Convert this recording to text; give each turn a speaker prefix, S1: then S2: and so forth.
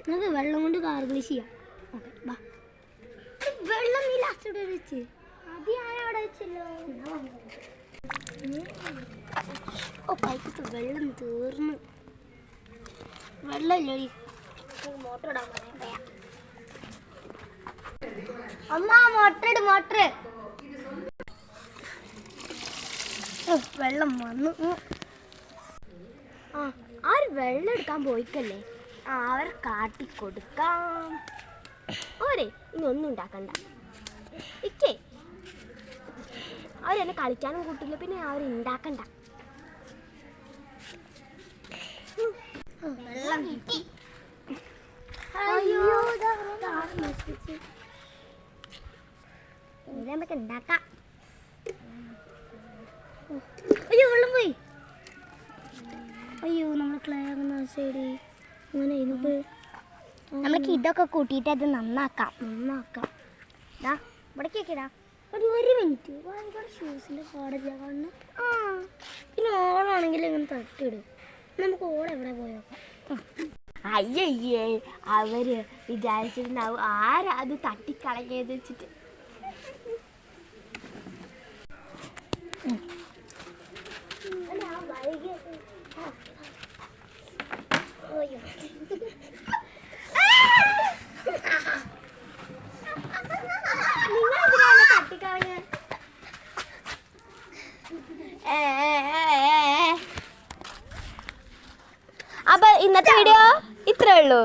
S1: നമുക്ക് വെള്ളം കൊണ്ട് ഗാർഗിളിഷ് ചെയ്യാം. ഓക്കെ ബാ. വെള്ളം നീ ലാസ്റ്റ് ഇവിടെ വെച്ച് അത് ഞാൻ അവിടെ വെച്ചല്ലോ. ഓ പൈപ്പത്ത് വെള്ളം തീർന്ന്. വെള്ളമില്ലോ മോട്ടർ ഇടാൻ പറയാം. അമ്മ മോട്ടർ ഇട് മോട്ടർ. വെള്ളം വന്നു. ആ ആര് വെള്ളം എടുക്കാൻ പോയിക്കല്ലേ, അവർ കാട്ടിക്കൊടുക്കാം. ഓരെ ഇനി ഒന്നും ഉണ്ടാക്കണ്ട. ഇക്കേ അവരെന്നെ കളിക്കാനും കൂട്ടില്ല, പിന്നെ അവരുണ്ടാക്കണ്ട. വെള്ളം കിട്ടി. അയ്യോ നമുക്ക് ഉണ്ടാക്കാം. അയ്യോ വെള്ളം പോയി. അയ്യോ നമ്മൾ ക്ലാങ്ങുന്ന സൈഡ് അങ്ങനെ നമുക്ക് ഇതൊക്കെ കൂട്ടിയിട്ട് അത് നന്നാക്കാം. ഇവിടേക്കിടാ. ഒരു മിനിറ്റ് ഭയങ്കര ഷൂസിൻ്റെ പാടില്ല കാണുന്നു. പിന്നെ ഓളാണെങ്കിൽ ഇങ്ങനെ തട്ടിയിടും. നമുക്ക് ഓളെവിടെ പോയോക്കാം. അയ്യയ്യേ അവര് വിചാരിച്ചിട്ടുണ്ടാവും ആരാ അത് തട്ടിക്കളഞ്ഞത് വെച്ചിട്ട്. അപ്പൊ ഇന്നത്തെ വീഡിയോ ഇത്രേ ഉള്ളൂ.